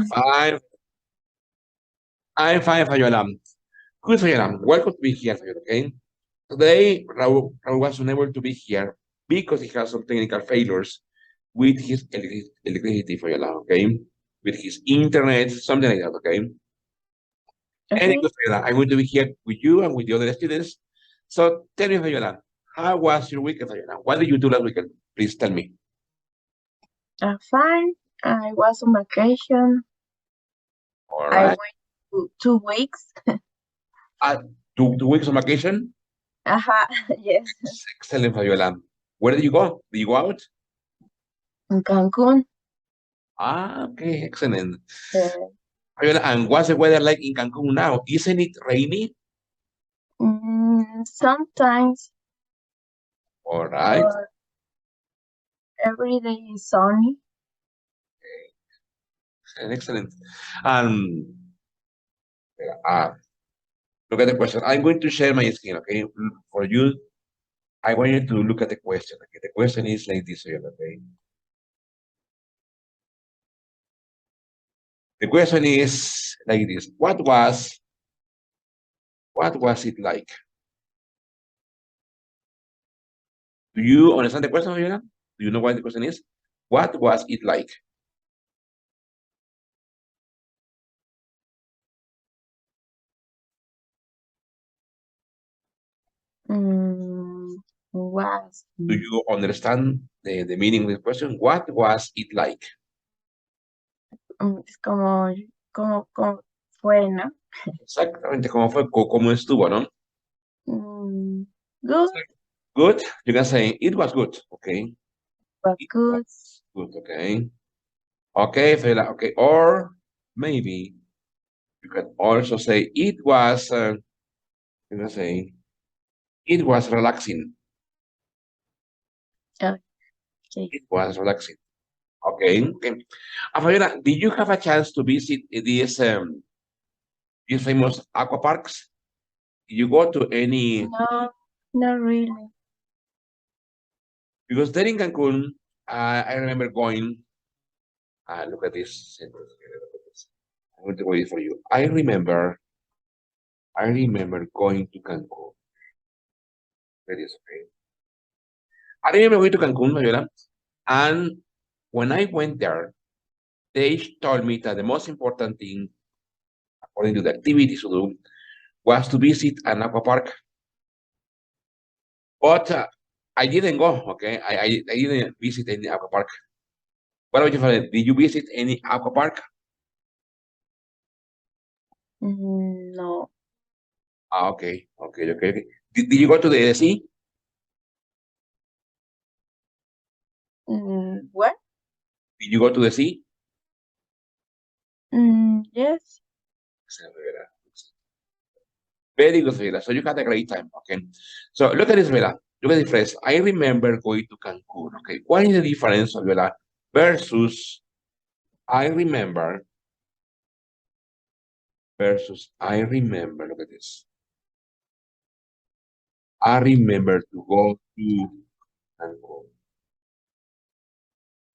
Fine. I'm fine, Fayuela. Good, Fayuela. Welcome to be here, Fayuela, okay? Today, Raul was unable to be here because he has some technical failures with his electricity, Fayuela, okay? With his internet, something like that, okay? Okay. Anyway, Fayuela, I'm going to be here with you and with the other students. So tell me, Fayuela, how was your weekend, Fayuela? What did you do last weekend? Please tell me. Fine. I was on vacation. All I right. went to 2 weeks. Uh, two weeks on vacation? Yes. Excellent, Fayuela. Where did you go? Did you go out? In Cancun. Okay, excellent. Uh, Fabiola, and what's the weather like in Cancun now? Isn't it rainy? Sometimes, All right. but every day is sunny. Excellent. Um, uh, Look at the question. I'm going to share my screen, okay? For you, I want you to look at the question. Okay? The question is like this, okay? The question is like this. What was it like? Do you understand the question, Fabiola? Do you know what the question is? What was it like? Was Do you understand the meaning of the question? What was it like? es como fue, ¿no? Exactamente cómo fue, cómo estuvo, ¿no? Good, Good. You can say it was good. Okay. but It good. was good. Okay. Okay, Fela. Okay. Or maybe you can also say it was. You can say it was relaxing. Okay. It was relaxing. Okay. Okay. Fabiola, did you have a chance to visit these famous aqua parks? Did you go to any? No, not really. Because there in Cancun, I remember going. Look at this. Look at this. I'm going to wait for you. I remember going to Cancun. That is okay. I remember going to Cancun, Fabiola, and when I went there, they told me that the most important thing, according to the activities to do, was to visit an aqua park. But I didn't go. Okay, I didn't visit any aqua park. What about you, Fabiola? Did you visit any aqua park? No. Okay, okay, okay, okay. Did you go to the sea? What? Did you go to the sea? Yes. Very good, Vela. So you had a great time. Okay. So look at this, Vela. Look at the phrase. I remember going to Cancun. Okay. What is the difference, Vela, versus I remember versus I remember? Look at this. I remember to go to Cancun.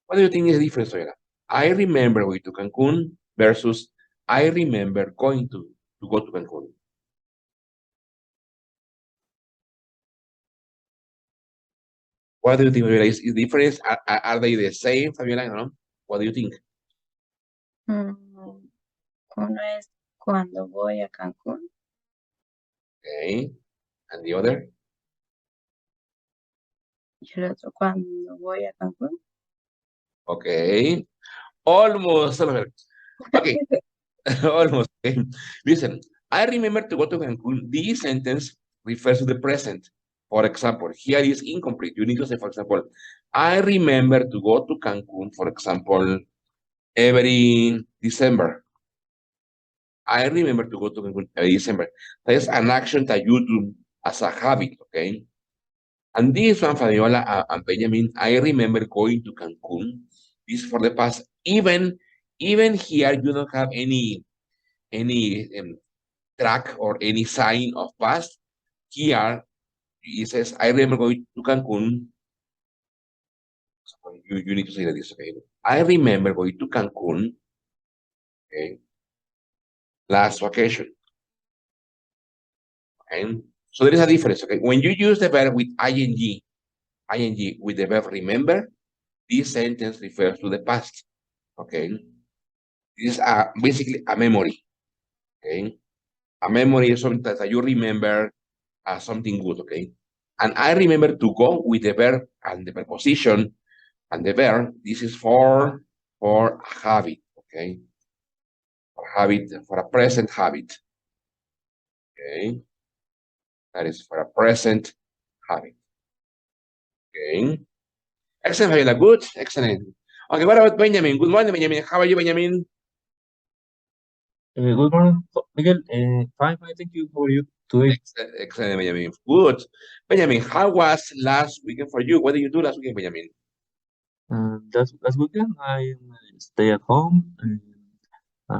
What do you think is the difference, Vela? I remember going to Cancun versus I remember going to go to Cancun. What do you think, Fabiola? Is difference? Are they the same, Fabiola? No? What do you think? Mm, Uno es cuando voy a Cancún Okay. And the other? y el otro cuando voy a Cancún. Okay. Almost. Okay. Almost. Okay. Listen, I remember to go to Cancun. This sentence refers to the present. For example, here is incomplete. You need to say, for example, I remember to go to Cancun, for example, every December. I remember to go to Cancun every December. That is an action that you do as a habit, okay? And this one, Fabiola and Benjamin, I remember going to Cancun. This for the past. Even here, you don't have any track or any sign of past. Here, it says, I remember going to Cancun. So you need to say that this, okay? I remember going to Cancun Okay. Last vacation. Okay. So there is a difference. Okay. When you use the verb with ing with the verb remember, this sentence refers to the past. Okay. This is basically a memory. Okay. A memory is something that you remember as something good. Okay. And I remember to go with the verb and the preposition and the verb. This is for a habit. Okay. For habit, for a present habit. Okay. That is for a present habit. Okay. Excellent, Fabiola. Good. Excellent. Okay, what about Benjamin? Good morning, Benjamin. How are you, Benjamin? Good morning, Miguel. Fine, fine, thank you. How are you today? Excellent, excellent, Benjamin. Good. Benjamin, how was last weekend for you? What did you do last weekend, Benjamin? Last weekend I stay at home and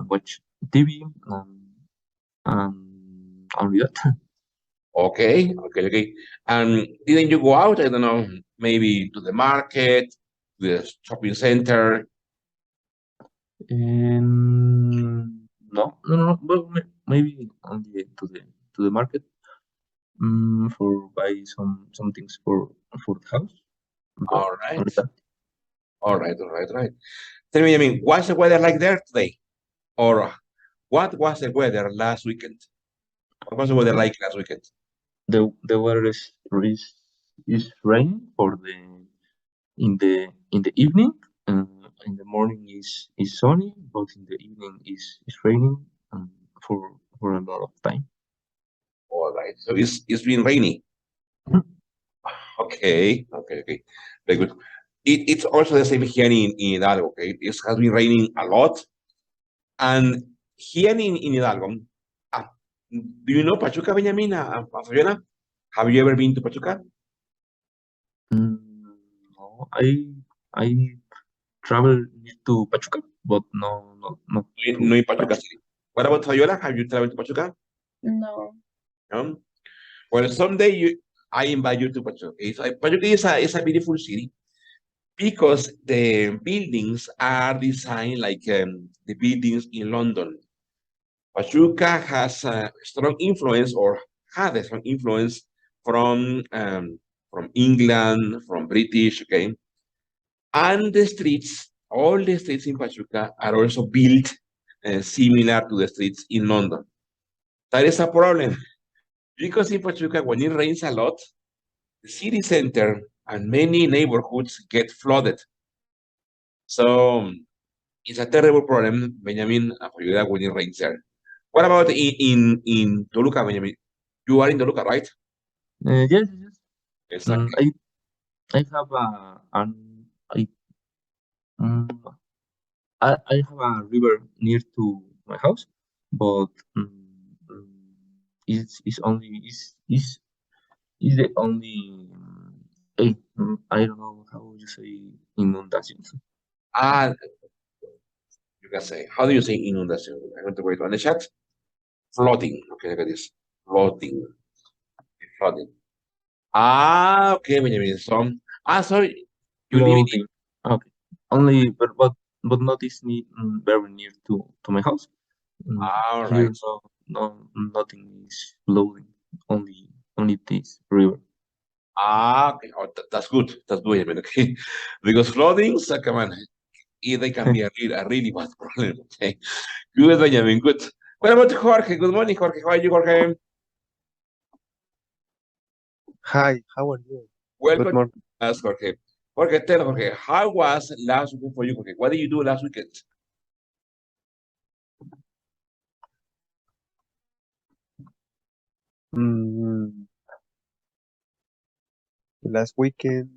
watch TV and only that. Okay, okay, okay. And didn't you go out? I don't know, maybe to the market, to the shopping center. No, no, no. Well, maybe only to the market for buy some things for the house, but All right, only that. all right, all right, all right. Tell me, Benjamin, what's the weather like there today? Or what was the weather last weekend? What was the weather Mm, like last weekend? the weather is raining for in the evening. In the morning is sunny, but in the evening is raining for a lot of time. All right, so it's been rainy. Mhm. Okay, okay, okay. Very good. It's also the same here in Hidalgo, okay? It has been raining a lot. And here in Hidalgo, ah, do you know Pachuca, Benjamin, Fabiola? Have you ever been to Pachuca? Mm, no, I travel near to Pachuca, but not to No in Pachuca Pachuca. City. What about Fabiola? Have you traveled to Pachuca? No. No? Well, someday I invite you to Pachuca. Pachuca is a beautiful city because the buildings are designed like the buildings in London. Pachuca has a strong influence or had a strong influence from England, from British, okay? And the streets, all the streets in Pachuca are also built similar to the streets in London. That is a problem because in Pachuca, when it rains a lot, the city center and many neighborhoods get flooded. So it's a terrible problem, Benjamin, for you that when it rains there. What about in Toluca, Benjamin? You are in Toluca, right? Yes, yes, yes. Exactly. I have I um, I have a river near to my house, but it's only is the only I don't know how you say inundations. Ah, you can say, how do you say inundation? I'm going to wait on the chat. Flooding. Okay, look at this. Flooding. Flooding. Ah, okay, Benjamin. Sorry. You live in. Flooding. Okay. Only, but not is very near to my house. All Here, right. nothing is floating. Only this river. Ah, okay. Oh, that's good. That's good, Benjamin. Okay. Because flooding, so come on, they can be a really bad problem. Okay. Good, Benjamin. Good. What about Jorge? Good morning, Jorge. How are you, Jorge? Hi, how are you? Good Welcome to morning. us, Jorge. Jorge, tell Jorge, how was last weekend for you, Jorge? What did you do last weekend? Mm, Last weekend,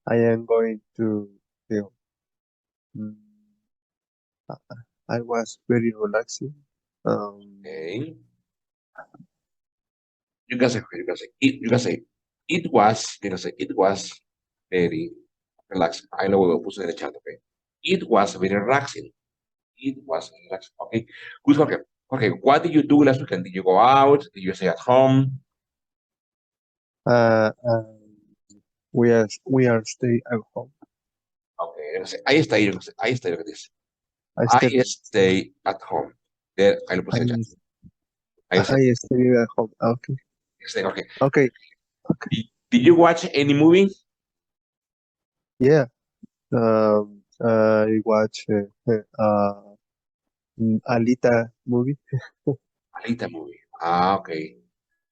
I am going to the. Mm, I was very relaxing. Okay. You can say, you can say, you can say, you can say, it was very relaxing. I know we will put it in the chat, okay? It was very relaxing. It was relaxing. Okay. Good, Jorge. Jorge, what did you do last weekend? Did you go out? Did you stay at home? uh, uh, we are stay at home. Okay. You can say, I stayed, you can say, I stayed with this. I stay at home. There, I lo puse en chat. Ahí está. I stay at home. Okay. Okay. Okay. Did you watch any movie? Yeah. I watch Alita movie. Alita movie. Okay.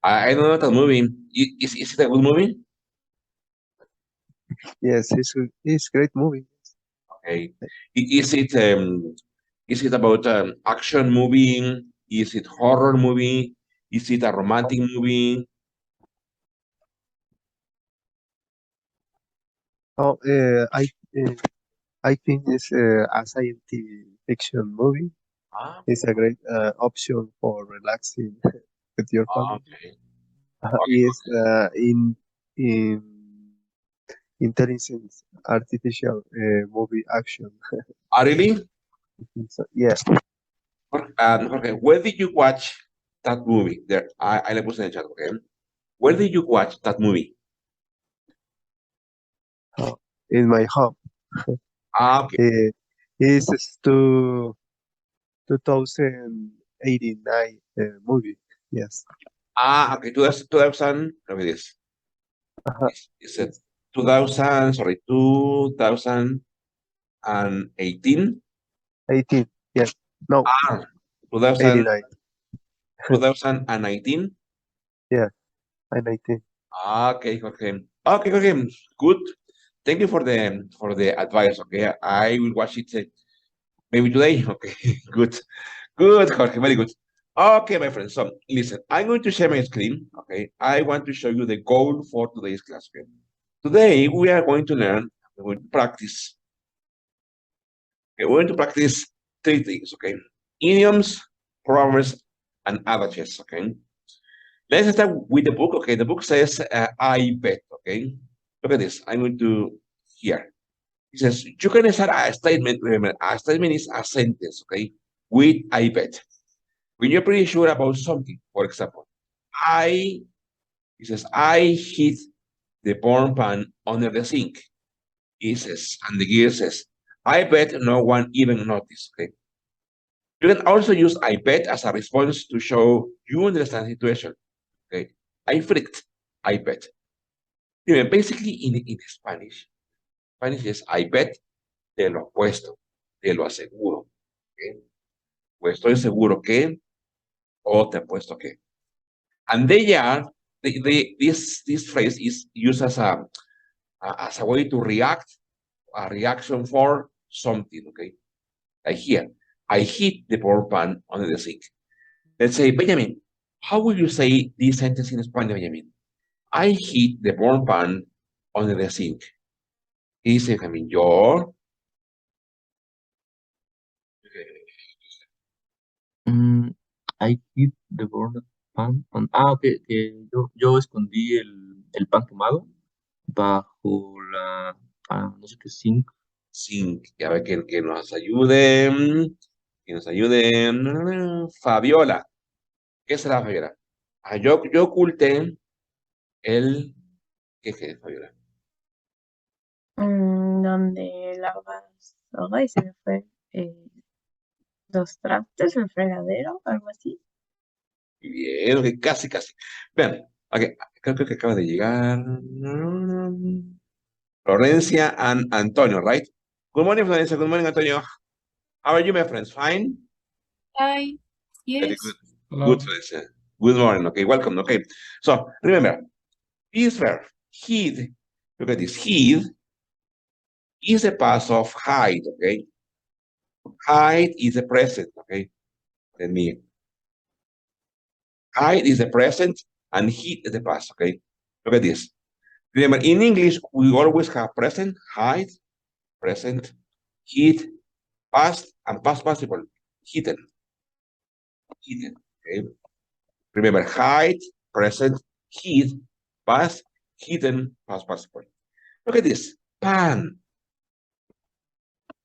I don't know that movie. Is it a good movie? Yes, it's great movie. Okay. Is it about action movie? Is it horror movie? Is it a romantic movie? Oh, I think it's a science fiction movie. Ah, It's a great option for relaxing with your family. okay. It's in intelligence artificial movie action. Really? So, yeah. Okay. Where did you watch that movie? There, I le puse en el chat, okay? Where did you watch that movie? In my home. Okay. It's 2089 movie. Yes. Okay. 2000, let me this. Is it Yes. 2000, sorry, 2018? 18. Yes. No. 2000, 89. 2019? Yeah. I'm 19. Okay, okay. Okay, okay. Good. Thank you for the advice. Okay, I will watch it maybe today. Okay, good, good, Jorge. Very good. Okay, my friends. So listen, I'm going to share my screen. Okay, I want to show you the goal for today's class. Okay, today we are going to learn. We're going to practice. Okay, we're going to practice three things. Okay, idioms, proverbs, and adages. Okay. Let's start with the book. Okay, the book says, I bet. Okay, look at this. I'm going to here. It says, you can start a statement. Remember, a statement is a sentence, okay, with I bet. When you're pretty sure about something, for example, it says, I hit the burn pan under the sink. It says, and the gear says, I bet no one even noticed, okay? You can also use I bet as a response to show you understand the situation, okay? I freaked, I bet. Basically, in Spanish is I bet, te lo apuesto, te lo aseguro. ¿Okay? Pues estoy seguro que, o te apuesto que. And this phrase is used as a way to react, a reaction for something, okay? Like here, I hit the burn pan under the sink. Let's say, Benjamin, how will you say this sentence in Spanish, Benjamin? I hit the burn pan under the sink. Y dice, Benjamin, yo. I hid the burned pan okay, que yo escondí el pan quemado bajo la, no sé qué, sink. Sink, ya ve que nos ayude, que nos ayude, Fabiola. ¿Qué será, Fabiola? Yo oculté el, ¿qué es, Fabiola? Donde lavas, ay, se me fue, los trastes, el fregadero, algo así. Bien, ok, casi. Vean, ok, creo que acaba de llegar. Florencia and Antonio, right? Good morning, Florencia. Good morning, Antonio. How are you, my friends? Fine? Hi. Very Yes. good. Hello. Good, Florencia. Good morning. Okay, welcome. Okay, so remember, this verb, hid, look at this, hid is the past of hide, okay? Hide is the present, okay? Let me, hide is the present and hid is the past, okay? Look at this. Remember, in English, we always have present, hide, present, hid, past, and past participle, hidden. Hidden, okay? Remember, hide, present, hid, past, hidden, past participle. Look at this, pan.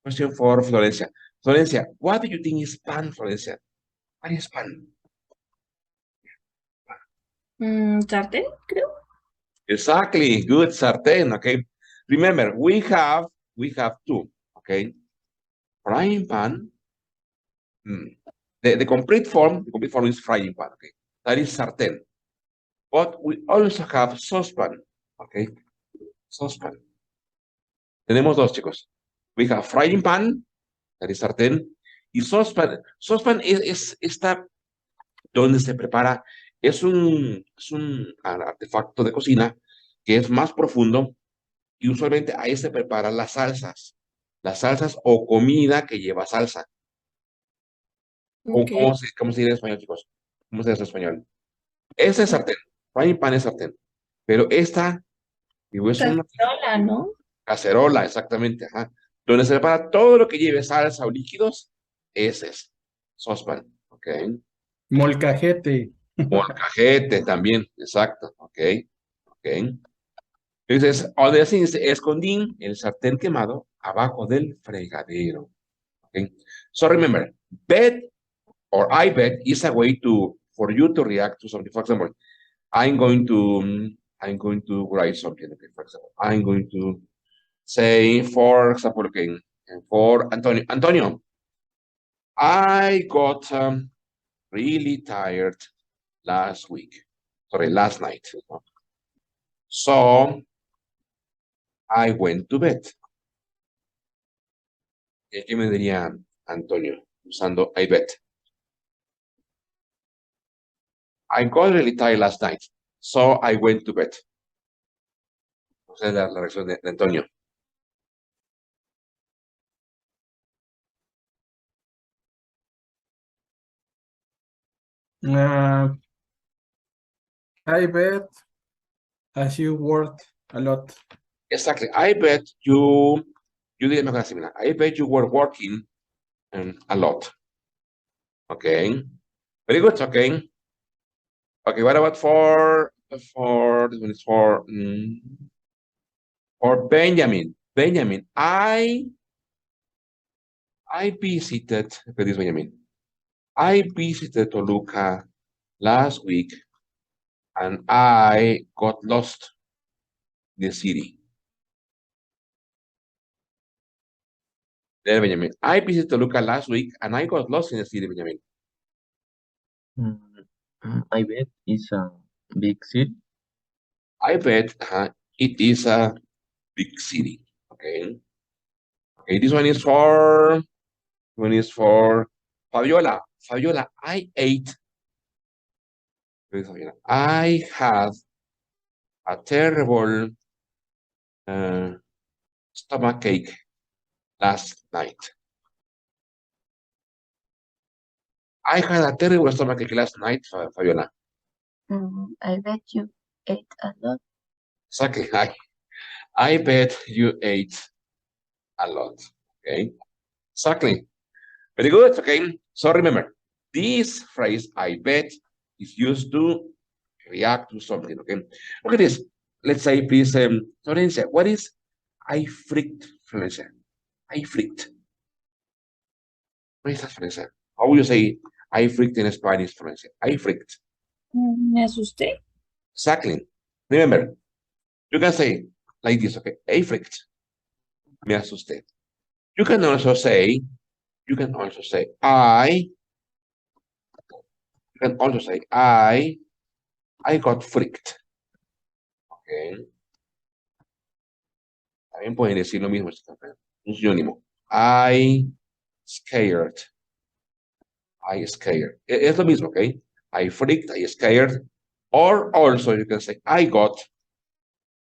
Question for Florencia. Florencia, what do you think is pan, Florencia? What is pan? Sartén, creo. Exactly, good, sartén, okay? Remember, we have two, okay? Frying pan The complete form is frying pan, okay? That is sartén. But we also have saucepan, okay? Saucepan. Tenemos dos, chicos. We have frying pan, that is sartén, y saucepan. Saucepan está donde se prepara, es un artefacto de cocina que es más profundo y usualmente ahí se preparan las salsas o comida que lleva salsa. Ok. ¿Cómo se dice en español, chicos? ¿Cómo se dice en español? Ese es sartén, frying pan es sartén, pero esta, digo, es una Cacerola, ¿no? cacerola, exactamente, ajá, donde se prepara todo lo que lleve salsa o líquidos, ese es saucepan, ¿ok? Molcajete. Molcajete también, exacto, ¿ok? ¿Ok? Entonces, donde así dice, escondí el sartén quemado abajo del fregadero, ¿ok? So remember, bet or I bet is a way for you to react to something. For example, I'm going to write something. Okay, for example, I'm going to say, for example, okay, for Antonio. Antonio, I got really tired last week. Sorry, last night. So I went to bed. ¿Qué me diría Antonio usando I bet? I got really tired last night. So I went to bed. O sea, la reacción de Antonio. I bet as you worked a lot. Exactly. I bet you did mejor así, mira. I bet you were working a lot. Okay. Very good. Okay. Okay. What about this one is for Benjamin. Benjamin, I visited. Okay, this Benjamin. I visited Toluca last week and I got lost in the city. There, Benjamin. I visited Toluca last week and I got lost in the city, Benjamin. I bet it's a big city. I bet it is a big city. Okay. Okay, this one is for Fabiola. Fabiola, I had a terrible stomach ache last night. I had a terrible stomach ache last night, Fabiola. I bet you ate a lot. Exactly. I bet you ate a lot. Okay. Exactly. Very good. Okay. So remember, this phrase, I bet, is used to react to something. Okay. Look at this. Let's say, please, Florencia, what is I freaked, Florencia? I freaked. What is that, Florencia? How will you say I freaked in Spanish, Florencia? I freaked. Me asusté. Exactly. Remember, you can say like this, okay? I freaked. Me asusté. You can also say, you can also say, I got freaked. Okay. También pueden decir lo mismo, un sinónimo. I scared. I scared. Es lo mismo, okay? I freaked, I scared. Or also you can say, I got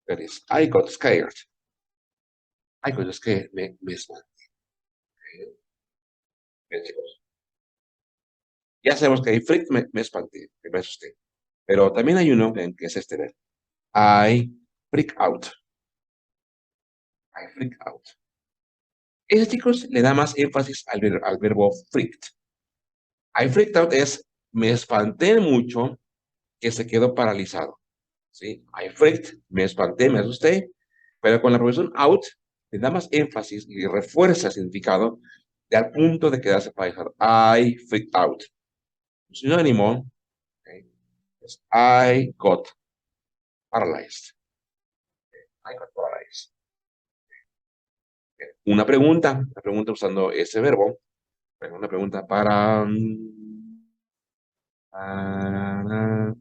scared. I got scared. Me espanté. Okay. Bien, chicos. Ya sabemos que I freaked, me espanté, me asusté. Pero también hay uno que es este, ¿ver? I freak out. I freak out. Ese, chicos, le da más énfasis al verbo freaked. I freaked out es me espanté mucho que se quedó paralizado. ¿Sí? I freaked, me espanté, me asusté, pero con la preposición out le da más énfasis y refuerza el significado de al punto de quedarse paralizado. I freaked out. Sinónimo, okay, es I got paralyzed. I got paralyzed. Una pregunta usando ese verbo. Una pregunta para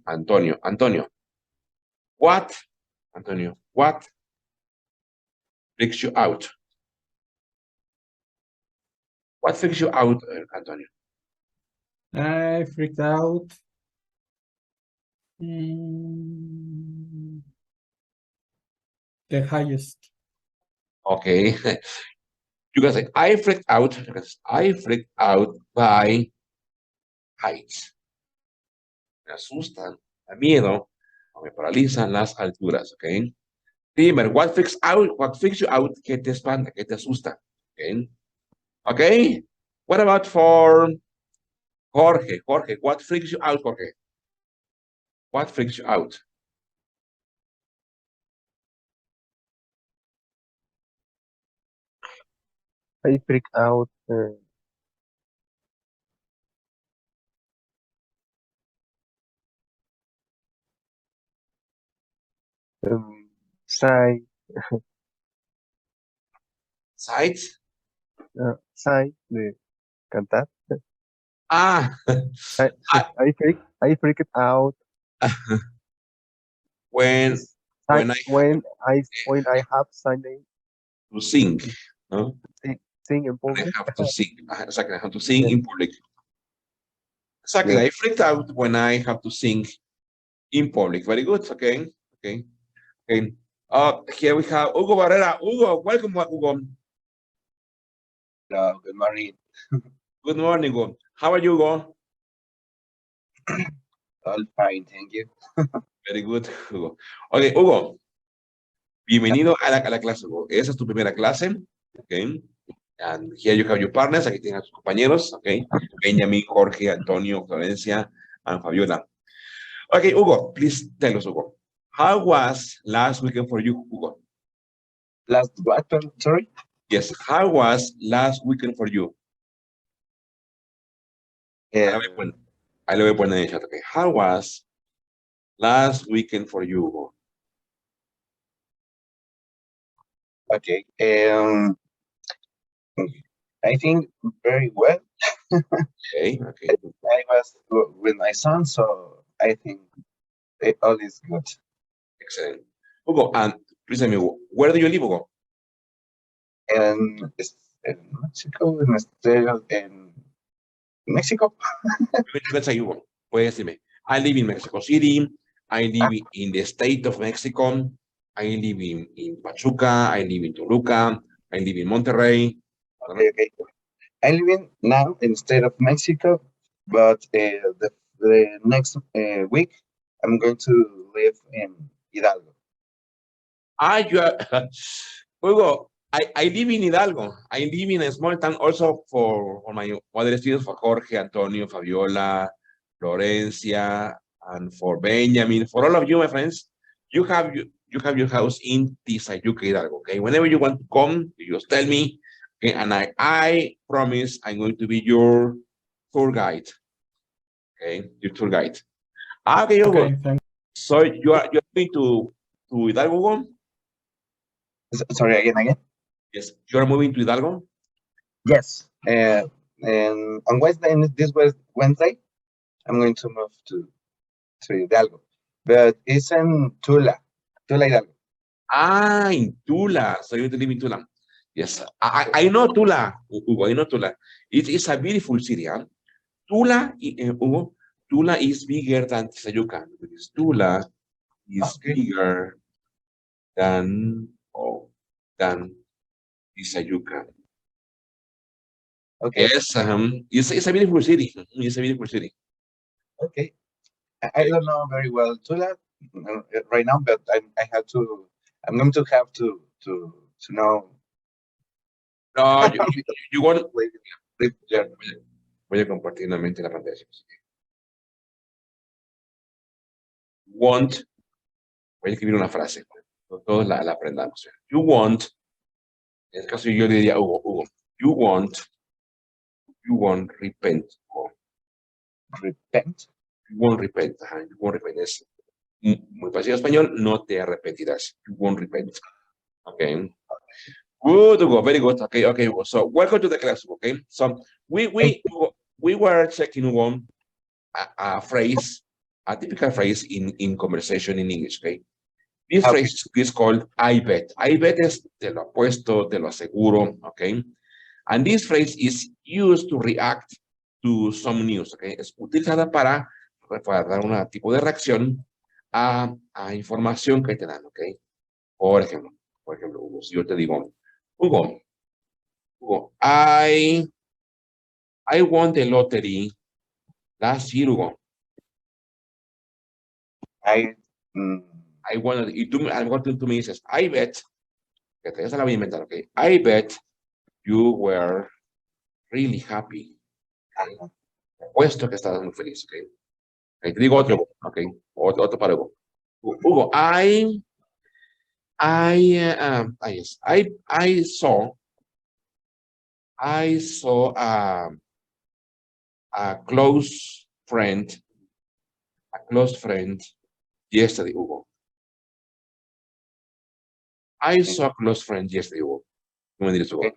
Antonio. Antonio, what? Antonio, what freaks you out? What freaks you out, Antonio? I freaked out. The highest. Okay. You can say, I freaked out. I freaked out by heights. Me asustan, me da miedo, o me paralizan las alturas, ¿ok? Remember, what freaks you out, ¿qué te espanta, qué te asusta? ¿Ok? ¿Ok? What about for Jorge? Jorge, what freaks you out, Jorge? What freaks you out? I freak out. Sigh, Sights? sigh de cantar. Ah, I, I freak it out when when I when I have Sunday have to sing, no? sing in When I public. have to sing. Exactly, I have to sing Yeah, in public. Exactly, yeah. I freaked out when I have to sing in public. Very good, okay, okay, okay. Here we have Hugo Barrera. Hugo, welcome, Hugo. Hello, good morning. Good morning, Hugo. How are you, Hugo? All fine, thank you. Very good, Hugo. Okay, Hugo, bienvenido a la clase, Hugo. Esa es tu primera clase, okay. And here you have your partners. Aquí tienes a tus compañeros, okay. Benjamin, Jorge, Antonio, Florencia, and Fabiola. Okay, Hugo, please tell us, Hugo. How was last weekend for you, Hugo? Last what? Sorry? Yes, how was last weekend for you? Uh, Ahí lo voy a poner en el chat, okay. How was last weekend for you, Hugo? okay. I think very well. Okay, okay, I was with my son, so I think all is good. excellent. Hugo, and please tell me, where do you live, Hugo? And it's in Mexico, in Mexico. You can say, Hugo, puedes decirme, I live in Mexico City, I live in the state of Mexico, I live in Pachuca, I live in Toluca, I live in Monterrey. Okay. I live in now in the state of Mexico, but the next week I'm going to live in Hidalgo. You are, Hugo, I live in Hidalgo. I live in a small town also for my other students, for Jorge, Antonio, Fabiola, Florencia, and for Benjamin, for all of you, my friends. You have your house in Tizayuca, Hidalgo, okay? Whenever you want to come, you just tell me, okay? And I promise I'm going to be your tour guide, okay? Your tour guide. Okay, Hugo. Okay, thank So you're going to Hidalgo, Hugo? Sorry, again. Yes, you're moving to Hidalgo? Yes. And on Wednesday, Wednesday, I'm going to move to Hidalgo, but it's in Tula Hidalgo. Ah, in Tula. So you're going to live in Tula. Yes, I know Tula, Hugo. I know Tula. It is a beautiful city. Huh? Tula, Hugo, Tula is bigger than Tizayuca. Because Tula is bigger than Tizayuca. Okay. Yes, it's a beautiful city. It's a beautiful city. Okay. I don't know very well Tula right now, but I'm going to have to know. No, you want. Live there. Voy a compartir nuevamente la pantalla. Want. Voy a escribir una frase. Todos la aprendamos. You want. En este caso yo le diría Hugo. You want repent. Repent. You won't repent. You won't repent. Es muy fácil en español. No te arrepentirás. You won't repent. Okay. Good, Hugo. Very good. Okay, okay, Hugo. So welcome to the class, okay? So we were checking one a phrase, a typical phrase in conversation in English, okay? This Okay. phrase is called I bet. I bet es te lo apuesto, te lo aseguro, okay? And this phrase is used to react to some news, okay? Es utilizada para dar un tipo de reacción a información que te dan, okay? Por ejemplo, Hugo, si yo te digo, Hugo, I won the lottery last year, Hugo. I mm, I won, y tú me dices, I bet, que te esa la voy a inventar, ok. I bet you were really happy. Okay? Apuesto que estabas muy feliz, ok. Okay, te digo otro, ok. Otro para Hugo. Hugo, yes, I saw a close friend yesterday, Hugo. I saw a close friend yesterday, Hugo. ¿Cómo me dices, Hugo?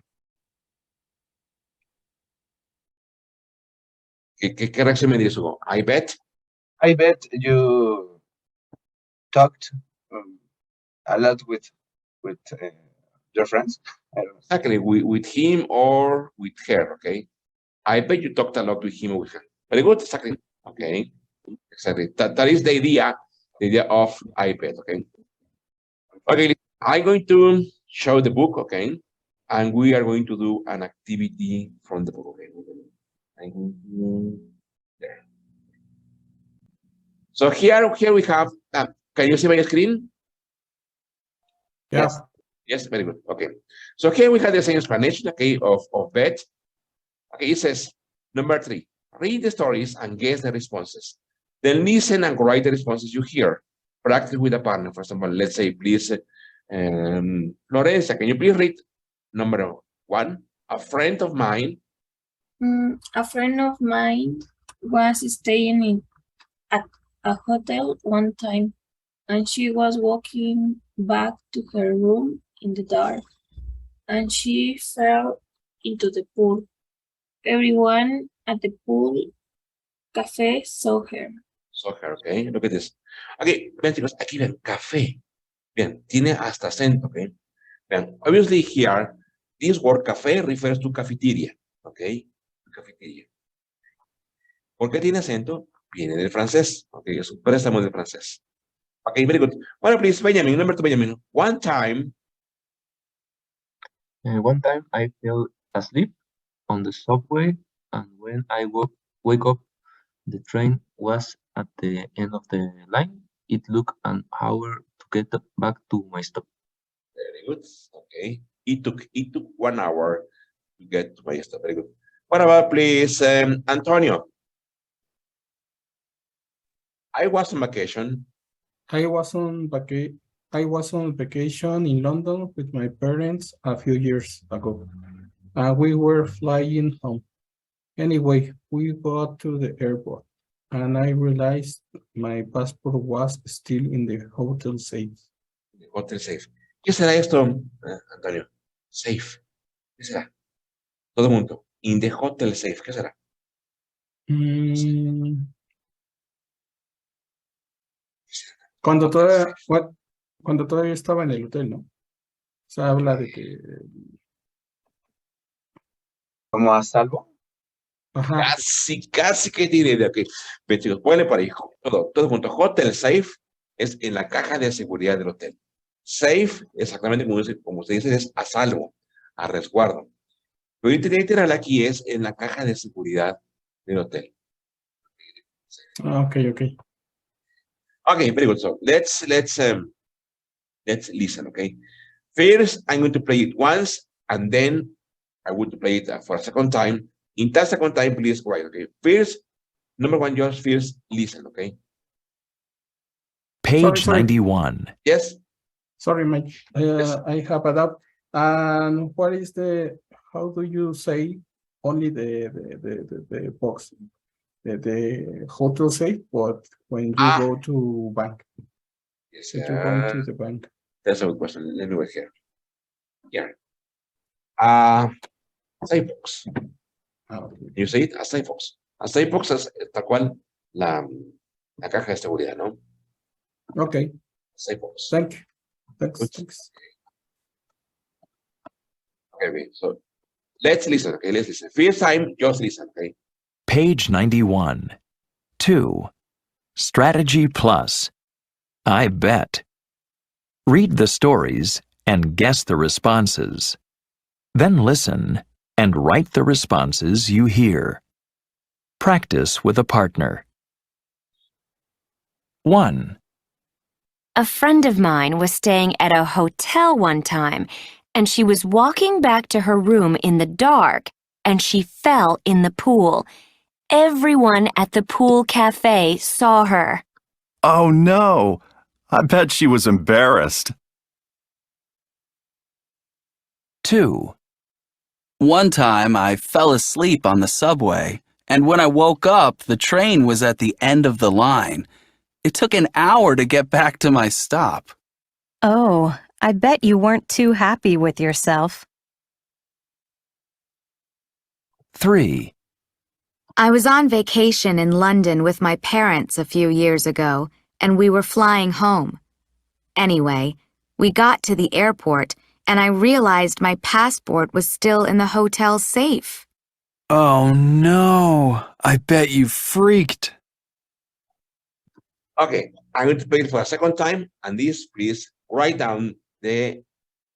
Okay. ¿Qué reacción me dices, Hugo? I bet. I bet you talked a lot with your friends. I don't know. Exactly, with him or with her, okay? I bet you talked a lot with him or with her. Very good, exactly. Okay, exactly. That is the idea of I bet, okay? Okay, I'm going to show the book, okay? And we are going to do an activity from the book, okay? I'm going to, there. So here we have, can you see my screen? Yeah. Yes. Yes, very good. Okay. So here we have the same explanation, okay, of bet. Okay, it says, number 3, read the stories and guess the responses. Then listen and write the responses you hear. Practice with a partner. For example, let's say, please, Florencia, can you please read number 1? A friend of mine. A friend of mine was staying at a hotel one time, and she was walking back to her room in the dark, and she fell into the pool. Everyone at the pool cafe saw her. Saw her, okay? Look at this. Okay, vean chicos, aquí ven, café. Bien, tiene hasta acento, okay? Vean, obviously here, this word café refers to cafeteria, okay? Cafeteria. ¿Por qué tiene acento? Viene del francés, okay? Es un préstamo del francés. Okay, very good. Well, please, Benjamin, number 2, Benjamin. One time I fell asleep on the subway, and when I wake up, the train was at the end of the line. It took an hour to get back to my stop. Very good. Okay. It took 1 hour to get to my stop. Very good. What about, please, Antonio? I was on vacation. I was on vacation in London with my parents a few years ago. We were flying home. Anyway, we got to the airport, and I realized my passport was still in the hotel safe. Hotel safe. ¿Qué será esto, Antonio? Safe. ¿Qué será? Todo el mundo. In the hotel safe. ¿Qué será? Cuando todavía estaba en el hotel, ¿no? O sea, habla de que... ¿Como a salvo? Ajá. Casi que tiene idea. Ok. Bien, chicos, ponle para hijo. Todo junto. Hotel safe es en la caja de seguridad del hotel. Safe, exactamente como usted dice, es a salvo, a resguardo. Pero literal aquí es en la caja de seguridad del hotel. Ok. Okay, very good. So let's listen, okay? First, I'm going to play it once, and then I want to play it for a second time. In that second time, please write, okay? First, number 1, just first listen, okay? Page Sorry. 91. Yes? Sorry, Mike. Yes. I have a doubt. And what is how do you say only the box? The hotel safe, but when you go to bank? Yes, If you're going to the bank. that's a good question. Let me wait here. Yeah. a safe box. Okay. You say it, a safe box. A safe box es tal cual la caja de seguridad, ¿no? Okay. Safe box. Thank you. Thanks. Good. Thanks. Okay, so let's listen, okay? Let's listen. First time, just listen, okay? Page 91. 2. Strategy Plus. I bet. Read the stories and guess the responses. Then listen and write the responses you hear. Practice with a partner. 1. A friend of mine was staying at a hotel one time, and she was walking back to her room in the dark, and she fell in the pool. Everyone at the pool cafe saw her. Oh no! I bet she was embarrassed. 2. One time I fell asleep on the subway, and when I woke up, the train was at the end of the line. It took an hour to get back to my stop. Oh, I bet you weren't too happy with yourself. 3. I was on vacation in London with my parents a few years ago, and we were flying home. Anyway, we got to the airport, and I realized my passport was still in the hotel safe. Oh no, I bet you freaked. Okay, I'm going to play it for a second time, and this, please write down the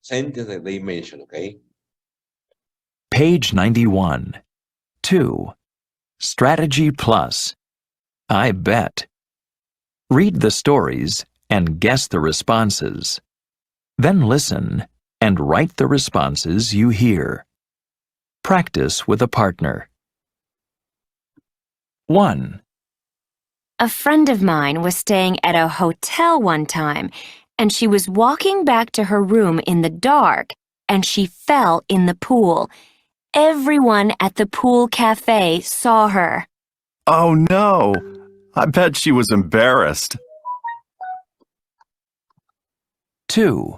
sentence that they mentioned, okay? Page 91. 2. Strategy Plus. I bet. Read the stories and guess the responses. Then listen and write the responses you hear. Practice with a partner. 1. A friend of mine was staying at a hotel one time, and she was walking back to her room in the dark, and she fell in the pool. Everyone at the pool cafe saw her. Oh no! I bet she was embarrassed. 2.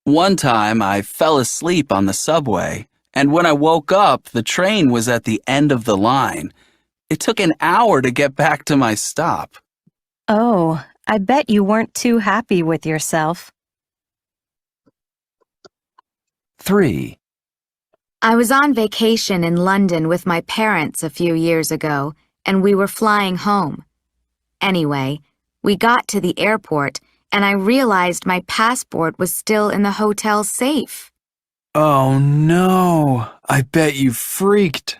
One time I fell asleep on the subway, and when I woke up, the train was at the end of the line. It took an hour to get back to my stop. Oh, I bet you weren't too happy with yourself. 3. I was on vacation in London with my parents a few years ago, and we were flying home. Anyway, we got to the airport, and I realized my passport was still in the hotel safe. Oh no, I bet you freaked.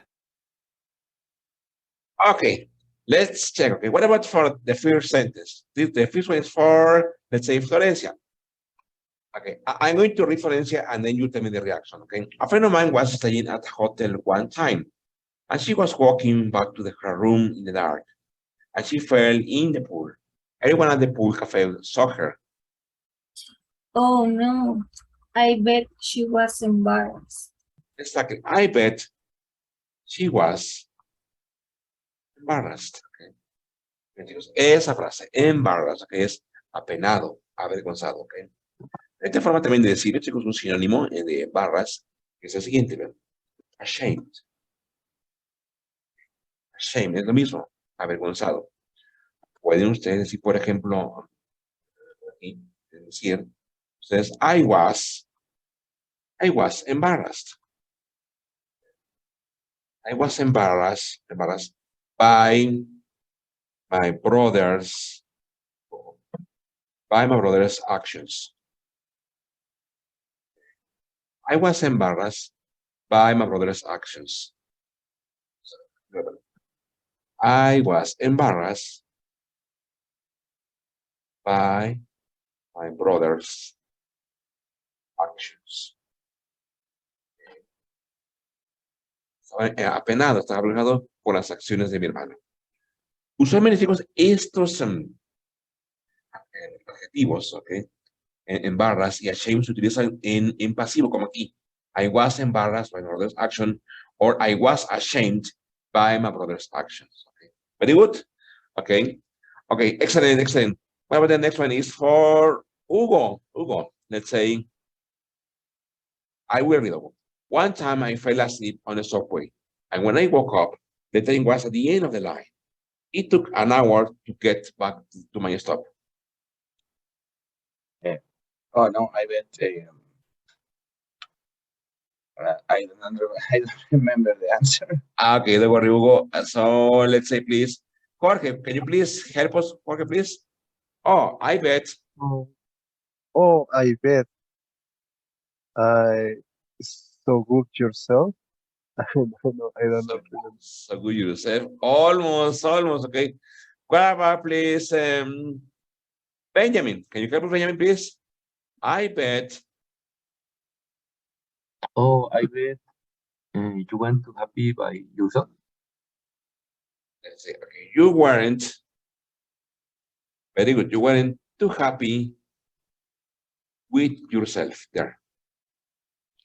Okay, let's check, okay? What about for the first sentence? The first one is for, let's say, Florencia. Okay, I'm going to read Florencia, and then you tell me the reaction, okay? A friend of mine was staying at a hotel one time, and she was walking back to her room in the dark, and she fell in the pool. Everyone at the pool cafe saw her. Oh no, I bet she was embarrassed. Exactly. I bet she was embarrassed. Okay. Entonces, esa frase, embarrassed, que es apenado, avergonzado. Okay. Esta forma también de decir, chicos, un sinónimo de embarrassed, que es el siguiente, ¿ven? Ashamed. Ashamed es lo mismo, avergonzado. Pueden ustedes decir, por ejemplo, aquí, decir, ustedes, I was embarrassed. I was embarrassed by my brother's actions. I was embarrassed by my brother's actions. I was embarrassed by my brother's actions. Estaba apenado, estaba avergonzado por las acciones de mi hermano. Usualmente, chicos, estos adjetivos, ¿ok? Embarrassed y ashamed se utilizan en pasivo, como aquí. I was embarrassed by my brother's action, or I was ashamed by my brother's actions. Okay. Very good. Okay. Okay, excellent, excellent. What about the next one is for Hugo. Hugo, let's say, I will read. One time I fell asleep on the subway, and when I woke up, the train was at the end of the line. It took an hour to get back to my stop. Oh no, I bet I don't remember the answer. Okay, don't worry, Hugo. So let's say, please, Jorge, can you please help us, Jorge, please? Oh, I bet. Oh, I bet. I so good yourself. I don't know. I don't know. So good yourself. Almost, okay. What about, please, Benjamin? Can you help us, Benjamin, please? I bet. Oh, I bet you went too happy by yourself. Let's say, okay, you weren't. Very good. You weren't too happy with yourself there.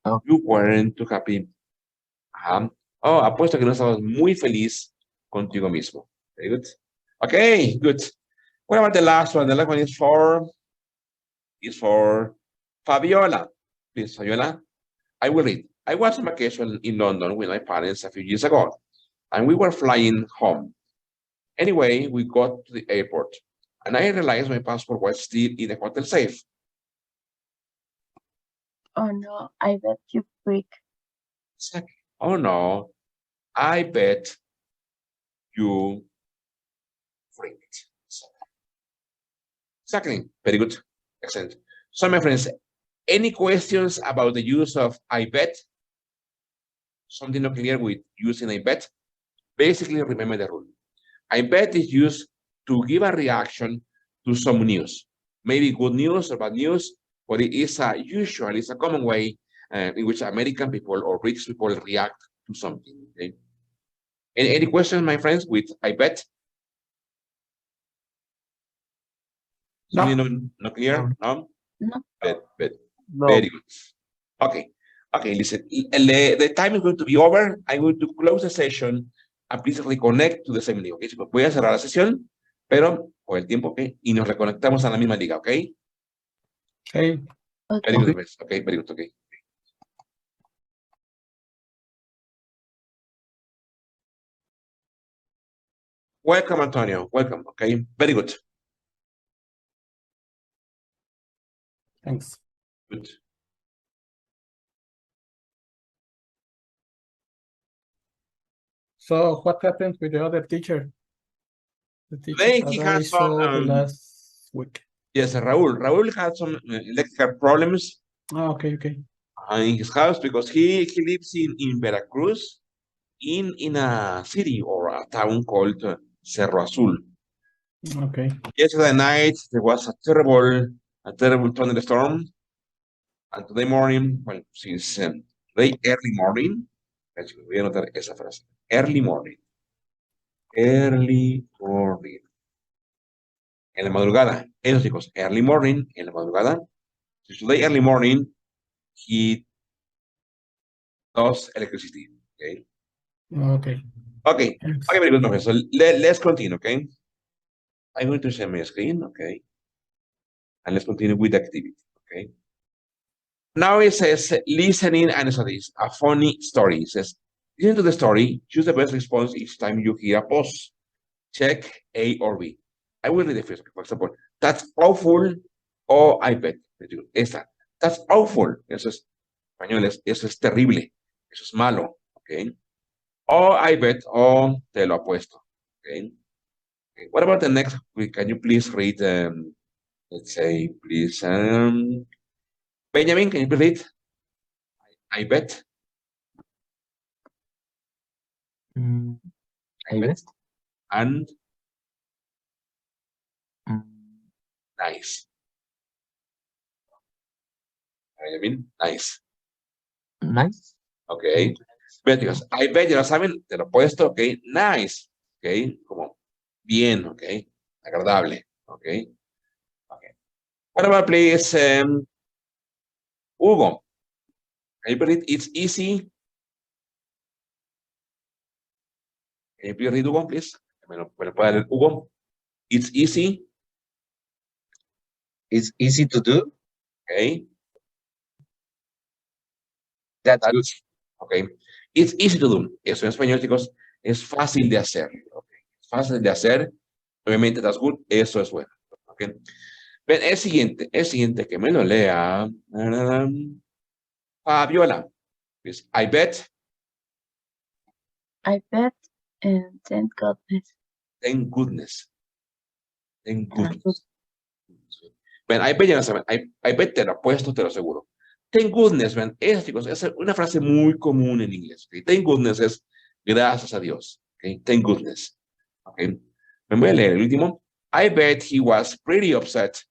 Oh. You weren't too happy. Ajá. Oh, apuesto que no estabas muy feliz contigo mismo. Very good. Okay, good. What about the last one? The last one is for Fabiola. Please, Fabiola. I will read. I was on vacation in London with my parents a few years ago, and we were flying home. Anyway, we got to the airport, and I realized my passport was still in the hotel safe. Oh no, I bet you freak. Oh no, I bet you freaked. Exactly. Very good. Excellent. So, my friends, any questions about the use of I bet? Something not clear with using I bet? Basically, remember the rule. I bet is used to give a reaction to some news. Maybe good news or bad news, but it is usually it's a common way in which American people or rich people react to something. Okay? Any questions, my friends, with I bet? No. Something not clear? No? No. No. Very good. Okay. Okay, listen. The time is going to be over. I'm going to close the session and please reconnect to the same link. Okay? So voy a cerrar la sesión, pero por el tiempo, okay? Y nos reconectamos a la misma liga, okay? Okay. Very good, guys. Okay, very good, okay. Welcome, Antonio. Welcome, okay? Very good. Thanks. Good. So what happened with the other teacher? The teacher Today, that he I has some, saw the last week. yes, Raul. Raul had some electrical problems Oh, okay. in his house because he lives in Veracruz, in a city or a town called Cerro Azul. Okay. Yesterday night, there was a terrible thunderstorm. And today morning, well, since today early morning, voy a anotar esa frase. Early morning. Early morning. En la madrugada. Esos chicos, early morning, en la madrugada. So today early morning, he lost electricity. Okay. Okay. Okay. Thanks. Okay, very good, Professor. Let's continue, okay? I'm going to share my screen, okay? And let's continue with the activity, okay? Now it says listening and studies, a funny story. It says, listen to the story, choose the best response each time you hear a pause. Check A or B. I will read the first, for example, that's awful, or I bet. Esta, that's awful. Eso es, españoles, eso es terrible. Eso es malo, okay? Or I bet, o te lo apuesto, okay? Okay. What about the next? Can you please read, let's say, please, Benjamin, can you please read? I bet. I bet. And Mm, nice. Benjamin, nice. Nice. Okay. Because I bet, ya lo saben, te lo he puesto, ok. Nice. Ok. Como bien, ok. Agradable. Ok. Ok. What about, please, Hugo? Can you please read it's easy? Can you please read, Hugo, please? Me lo puede leer, Hugo. It's easy. It's easy to do. Okay. That's good. Okay. It's easy to do. Eso en español, chicos, es fácil de hacer. Okay. Es fácil de hacer. Obviamente, that's good. Eso es bueno. Okay. Ven, el siguiente que me lo lea. Fabiola. Pues, I bet. I bet and thank goodness. Thank goodness. Thank Ah, goodness. Ven, I bet ya no saben. I bet te lo apuesto, te lo aseguro. Thank goodness, ven. Esa, chicos, es una frase muy común en inglés. Okay? Thank goodness es gracias a Dios. Okay? Thank goodness. Okay? Me voy a leer el último. I bet he was pretty upset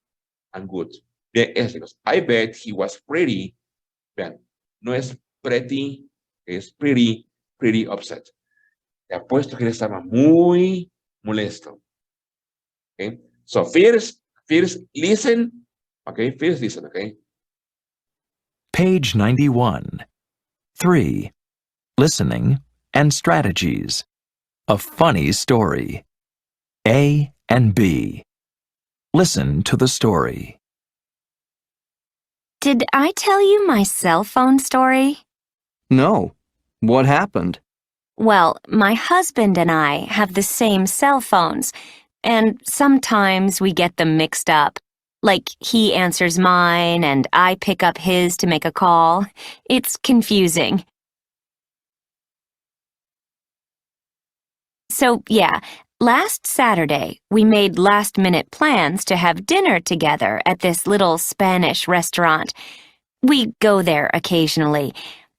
and good. Bien, esa, chicos. I bet he was pretty. Vean, no es pretty, es pretty upset. Te apuesto que él estaba muy molesto. Okay? So, first, listen. Okay, first listen, okay? Page 91. 3. Listening and strategies. A funny story. A and B. Listen to the story. Did I tell you my cell phone story? No. What happened? Well, my husband and I have the same cell phones, and sometimes we get them mixed up. Like he answers mine and I pick up his to make a call. It's confusing. So, yeah, last Saturday we made last-minute plans to have dinner together at this little Spanish restaurant. We go there occasionally.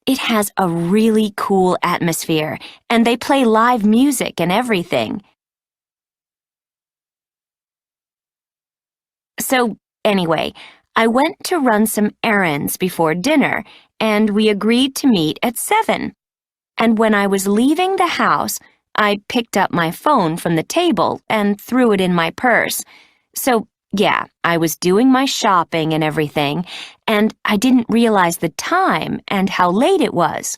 It has a really cool atmosphere, and they play live music and everything. So, anyway, I went to run some errands before dinner, and we agreed to meet at 7. And when I was leaving the house, I picked up my phone from the table and threw it in my purse. So, yeah, I was doing my shopping and everything, and I didn't realize the time and how late it was.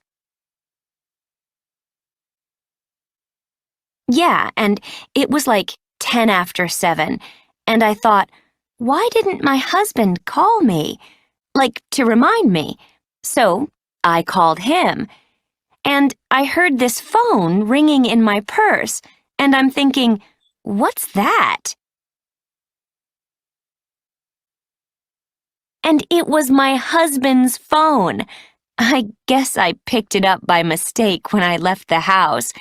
Yeah, and it was like 10 after 7, and I thought, why didn't my husband call me? Like, to remind me. So, I called him. And I heard this phone ringing in my purse, and I'm thinking, what's that? And it was my husband's phone. I guess I picked it up by mistake when I left the house,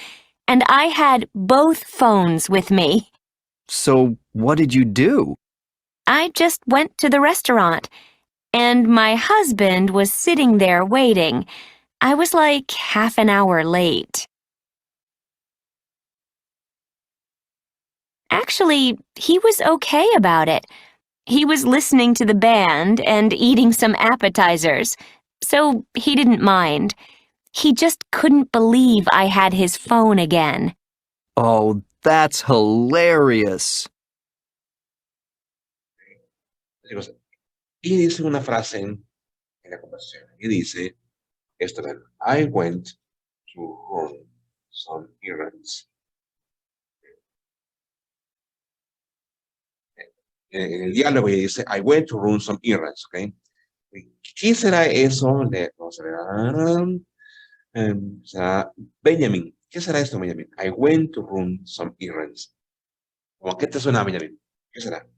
and I had both phones with me. So, what did you do? I just went to the restaurant, and my husband was sitting there waiting. I was like half an hour late. Actually, he was okay about it. He was listening to the band and eating some appetizers, so he didn't mind. He just couldn't believe I had his phone again. Oh, that's hilarious. Chicos, y dice una frase en la conversación. Y dice, esto, ven, I went to run some errands. En el diálogo ella dice, I went to run some errands, ¿ok? ¿Qué será eso? Vamos a ver. Será Benjamin. ¿Qué será esto, Benjamin? I went to run some errands. ¿Cómo qué te suena, Benjamin? ¿Qué será?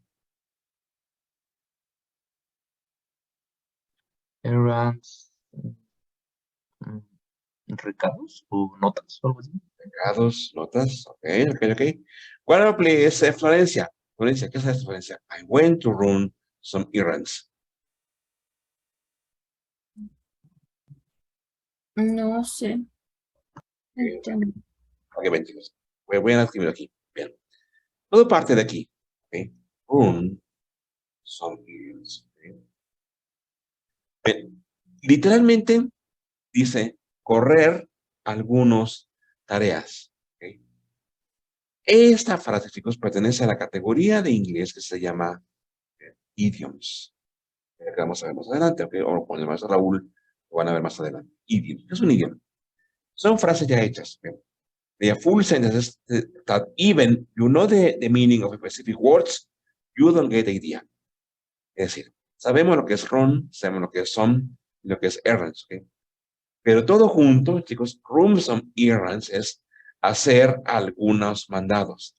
Errands, recados o notas o algo así. Recados, notas, ok. ¿Cuál es Florencia? Florencia, ¿qué es esto, Florencia? I went to run some errands. No sé. Ok, ven, chicos. Voy a escribirlo aquí. Bien. Todo parte de aquí. Okay. Run some errands. Okay. Bien. Literalmente dice correr algunas tareas. Okay. Esta frase, chicos, pertenece a la categoría de inglés que se llama idioms. Que vamos a ver más adelante, okay. O con el maestro Raúl lo van a ver más adelante. Idioms. ¿Qué es un idioma? Son frases ya hechas. Okay. They are full sentences that even you know the meaning of specific words, you don't get the idea. Es decir, sabemos lo que es run, sabemos lo que es some, y lo que es errands. ¿Okay? Pero todo junto, chicos, run some errands es hacer algunos mandados,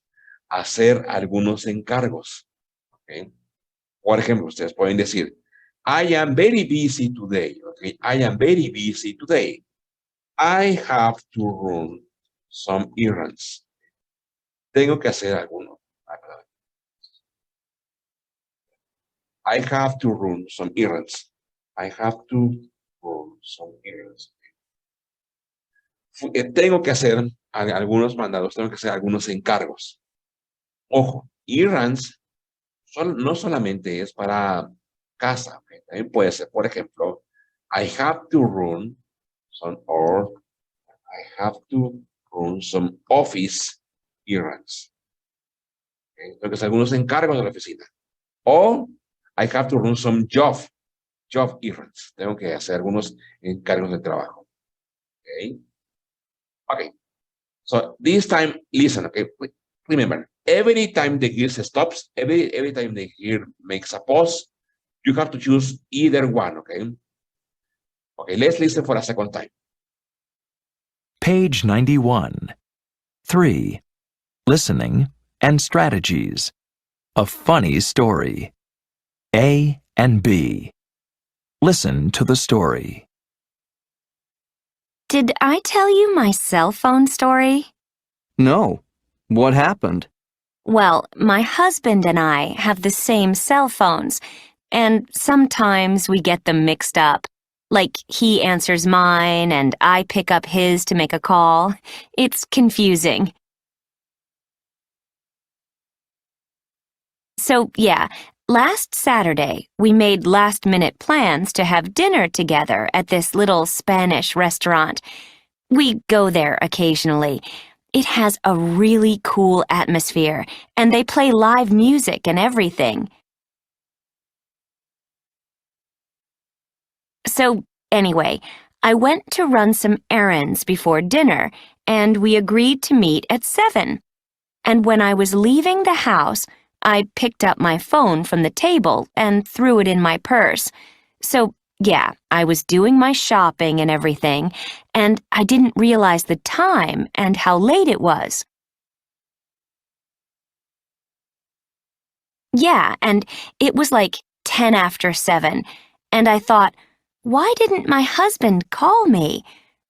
hacer algunos encargos. ¿Okay? Por ejemplo, ustedes pueden decir, I am very busy today. Okay? I am very busy today. I have to run some errands. Tengo que hacer alguno. I have to run some errands. I have to run some errands. Tengo que hacer algunos mandados, tengo que hacer algunos encargos. Ojo, errands no solamente es para casa, ¿okay? También puede ser, por ejemplo, I have to run some, or I have to run some office errands. ¿Okay? Tengo que hacer algunos encargos de la oficina. O I have to run some job errands. Tengo que hacer algunos encargos de trabajo. Okay. Okay. So this time, listen, okay. Remember, every time the gear stops, every time the gear makes a pause, you have to choose either one, okay? Okay, let's listen for a second time. Page 91. 3. Listening and strategies. A funny story. A and B. Listen to the story. Did I tell you my cell phone story? No. What happened? Well, my husband and I have the same cell phones, and sometimes we get them mixed up. Like he answers mine and I pick up his to make a call. It's confusing. So, yeah, last Saturday, we made last-minute plans to have dinner together at this little Spanish restaurant. We go there occasionally. It has a really cool atmosphere, and they play live music and everything. So, anyway, I went to run some errands before dinner, and we agreed to meet at 7. And when I was leaving the house, I picked up my phone from the table and threw it in my purse. So, yeah, I was doing my shopping and everything, and I didn't realize the time and how late it was. Yeah, and it was like 10 after 7, and I thought, why didn't my husband call me?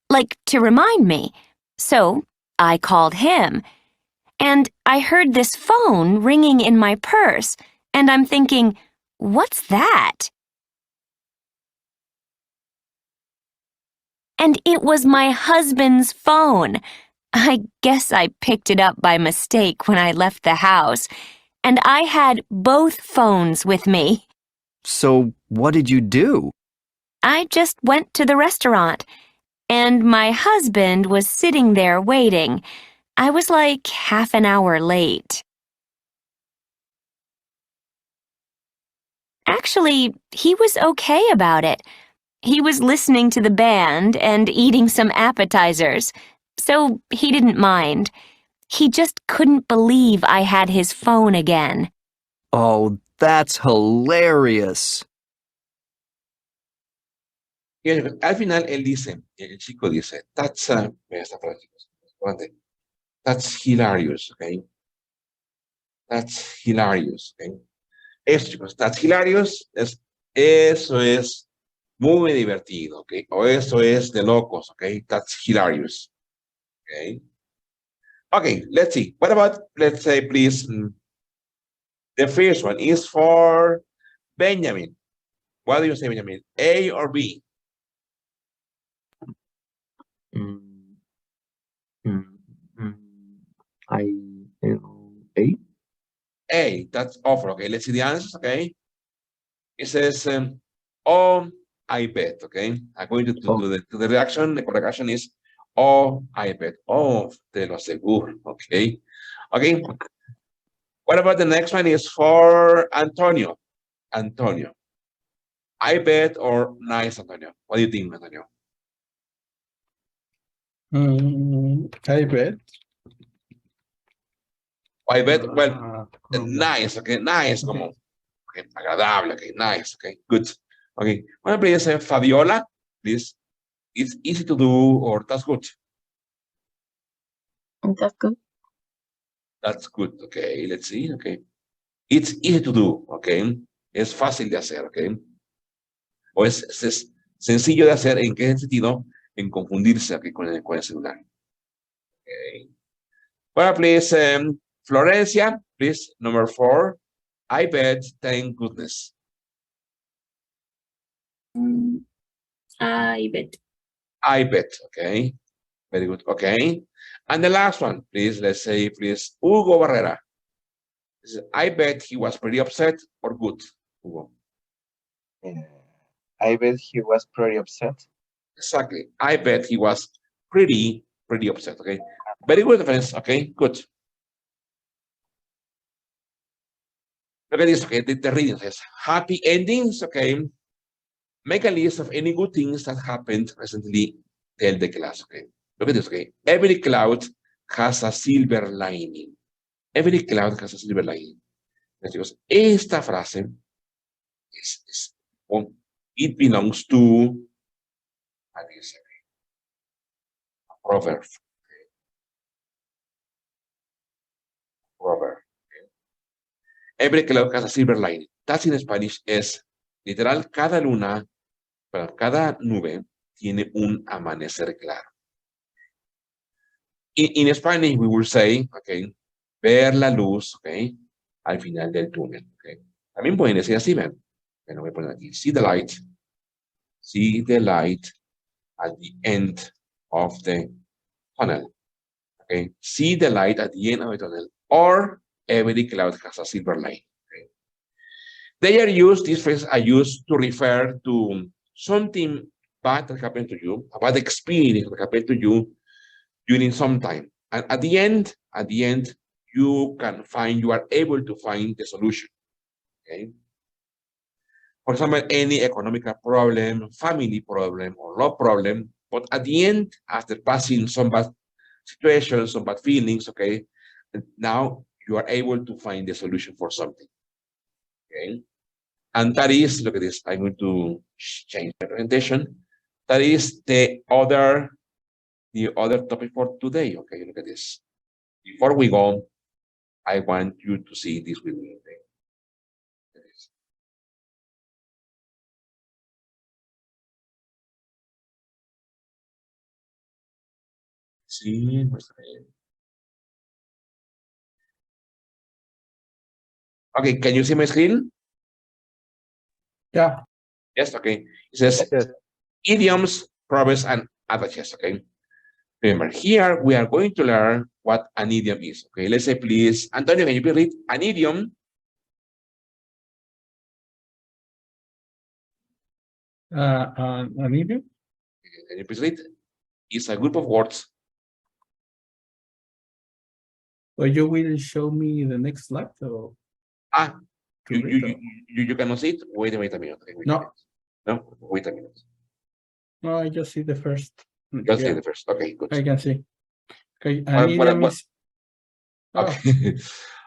Like, to remind me. So, I called him. And I heard this phone ringing in my purse, and I'm thinking, what's that? And it was my husband's phone. I guess I picked it up by mistake when I left the house, and I had both phones with me. So, what did you do? I just went to the restaurant, and my husband was sitting there waiting. I was like half an hour late. Actually, he was okay about it. He was listening to the band and eating some appetizers, so he didn't mind. He just couldn't believe I had his phone again. Oh, that's hilarious. Y al final él dice, el chico dice, mira esta frase, chicos, that's hilarious, okay? That's hilarious, okay? Eso, chicos, that's hilarious, eso es muy divertido, okay? O eso es de locos, okay? That's hilarious, okay? Okay, let's see. What about, let's say, please, the first one is for Benjamin. What do you say, Benjamin? A or B? A. A, that's offer. Okay, let's see the answers. Okay, it says, oh, I bet. Okay, I'm going to the reaction. The correct action is, oh, I bet. Oh, te lo aseguro. Okay, okay. What about the next one is for Antonio? Antonio, I bet or nice, Antonio? What do you think, Antonio? I bet. I bet, well, nice, okay, nice, como, okay, agradable, okay, nice, okay, good. Okay, bueno, please, Fabiola, please It's easy to do or that's good. That's good. That's good. Okay, let's see. Okay. It's easy to do. Okay. Es fácil de hacer. Okay. O es sencillo de hacer. ¿En qué sentido? En confundirse aquí con el celular. Okay. Well, please, Florencia, please, number 4. I bet, thank goodness. I bet. I bet, okay. Very good, okay. And the last one, please, let's say, please, Hugo Barrera. I bet he was pretty upset or good, Hugo. I bet he was pretty upset. Exactly. I bet he was pretty upset, okay. Very good, friends, okay, good. Look at this, okay, the reading says, happy endings, okay. Make a list of any good things that happened recently. Tell the class, okay. Look at this, okay. Every cloud has a silver lining. Every cloud has a silver lining. Chicos, esta frase it belongs to a proverb. Okay. Proverb. Okay. Every cloud has a silver lining. That's in Spanish es literal, cada nube tiene un amanecer claro. In Spanish, we will say, okay, ver la luz, okay, al final del túnel, okay. También pueden decir así, ven. Bueno, voy a poner aquí, see the light at the end of the tunnel, okay. See the light at the end of the tunnel, or every cloud has a silver line, okay. They are used, these phrases are used to refer to something bad that happened to you, a bad experience that happened to you during some time. And at the end, you are able to find the solution. Okay. For example, any economical problem, family problem, or love problem, but at the end, after passing some bad situations, some bad feelings, okay, now you are able to find the solution for something. Okay. And that is, look at this, I'm going to change the presentation. That is the other topic for today. Okay, look at this. Before we go, I want you to see this with me. Okay? See, okay, can you see my screen? Yeah. Yes, okay. It says Yes. idioms, proverbs, and adages. Okay. Remember, here we are going to learn what an idiom is. Okay, let's say, please, Antonio, can you please read an idiom? An idiom? Can you please read? It's a group of words. Or you will show me the next slide? Or You cannot see it? Wait a minute. Okay, no. No, wait a minute. No, I just see the first. Just see the first. Okay, good. I can see. Okay, an idiom is... Okay.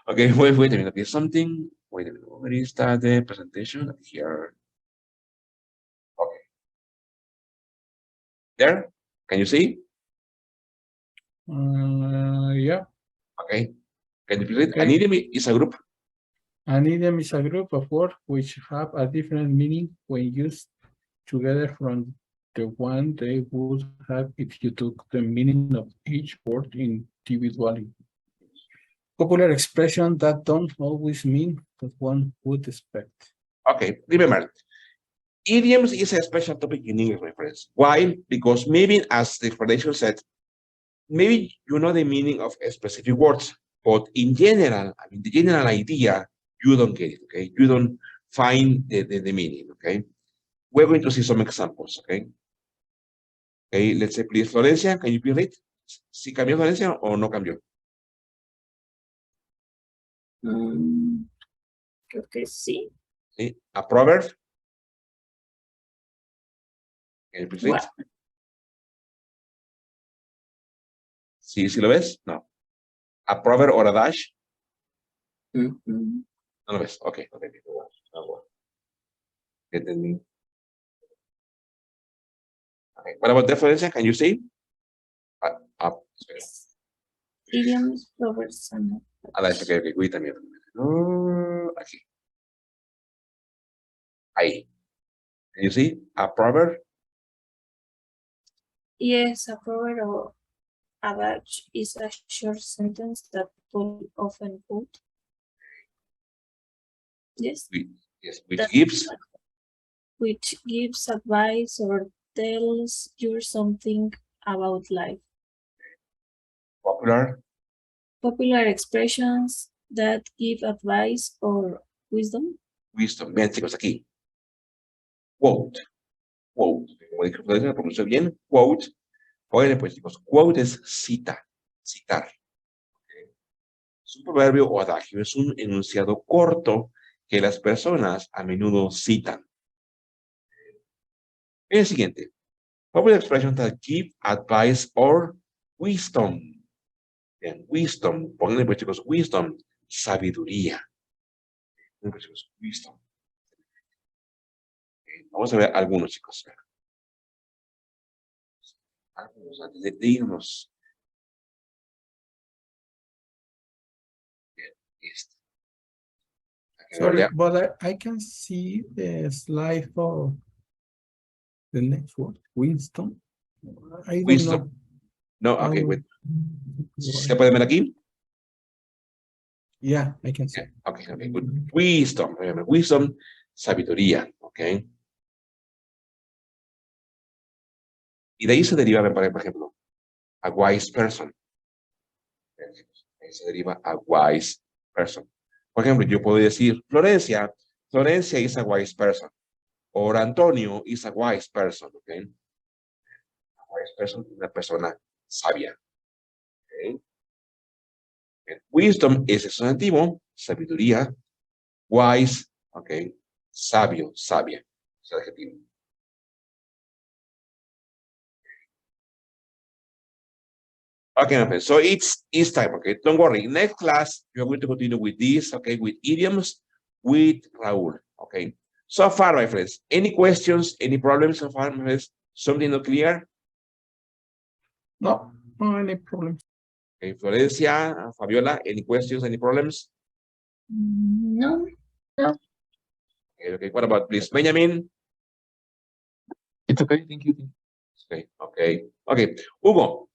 Okay, wait a minute. Okay, something. Wait a minute. Where is that the presentation? Here. Okay. There? Can you see? Yeah. Okay. Can you please read? Okay. An idiom is a group. An idiom is a group of words which have a different meaning when used together from the one they would have if you took the meaning of each word individually. Popular expressions that don't always mean what one would expect. Okay, remember, idioms is a special topic in English, my friends. Why? Because maybe, as the explanation said, maybe you know the meaning of specific words, but in general, I mean, the general idea, you don't get it, okay? You don't find the meaning, okay? We're going to see some examples, okay? Okay, let's say, please, Florencia, can you please read? ¿Sí cambió Florencia o no cambió? Creo que sí. ¿Sí? A proverb. Can you please read? ¿Sí lo ves? No. A proverb or a dash. No lo ves. Ok. Entendí. Okay. What about Florencia? Can you see? Idioms, proverbs, and Okay, wait a minute. Aquí. Ahí. Can you see? A proverb? yes, a proverb or adage is a short sentence that people often quote. Yes. Yes, which That's gives? which gives advice or tells you something about life. Popular? Popular expressions that give advice or wisdom. Wisdom. Bien, chicos, aquí. Quote. Quote. Como dijo Florencia, lo pronunció bien. Quote. Oigan, pues, chicos, quote es cita. Citar. Okay. Es un proverbio o adagio. Es un enunciado corto que las personas a menudo citan. El siguiente. Popular expressions that give advice or wisdom. Bien, wisdom. Pónganle, pues, chicos, wisdom. Sabiduría. Pues, chicos, wisdom. Okay. Vamos a ver algunos, chicos. Algunos antes de irnos. Bien, listo. Sorry, but I can see the slide for the next one. Winston. I don't Wisdom. know. No, okay, how- wait. ¿Se puede ver aquí? Yeah, I can see. Yeah, okay, good. Wisdom, wisdom, sabiduría, okay. Y de ahí se deriva, por ejemplo, a wise person. Ahí se deriva a wise person. Por ejemplo, yo puedo decir, Florencia is a wise person. Or Antonio is a wise person, okay. A wise person, una persona sabia. Okay. Wisdom es el sustantivo, sabiduría. Wise, okay. Sabio, sabia, es el adjetivo. Okay, my friends. So it's time, okay? Don't worry. Next class, you're going to continue with this, okay? With idioms, with Raúl, okay? So far, my friends, any questions, any problems so far, my friends? Something not clear? No, no any problem. Okay, Florencia, Fabiola, any questions, any problems? No. Okay, what about please, Benjamin? It's okay, thank you. Okay. Hugo,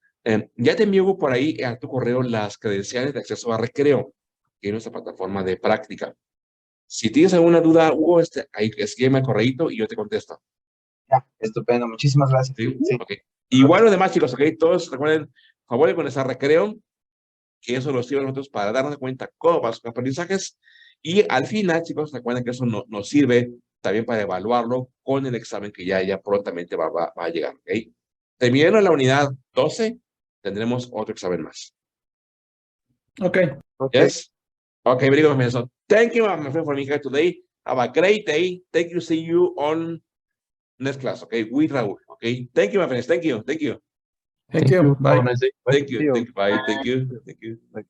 ya te envío por ahí a tu correo las credenciales de acceso a recreo, que es nuestra plataforma de práctica. Si tienes alguna duda, Hugo, ahí escríbeme al correíto y yo te contesto. Ya, estupendo, muchísimas gracias. ¿Sí? Sí. Okay. Igual los demás, chicos, ok, todos recuerden, favor de ponerse a recreo, que eso nos sirve a nosotros para darnos cuenta cómo van sus aprendizajes. Y al final, chicos, recuerden que eso nos sirve también para evaluarlo con el examen que ya prontamente va a llegar. ¿Okay? Terminando la unidad 12, tendremos otro examen más. Okay. Yes? Okay, very good, so thank you, my friend, for being here today. Have a great day. Thank you. See you on next class, okay, with Raúl. Okay, thank you, my friends. Thank you. Thank you. Bye. Have a nice day. Bye. Thank you. Bye. Thank you. Bye.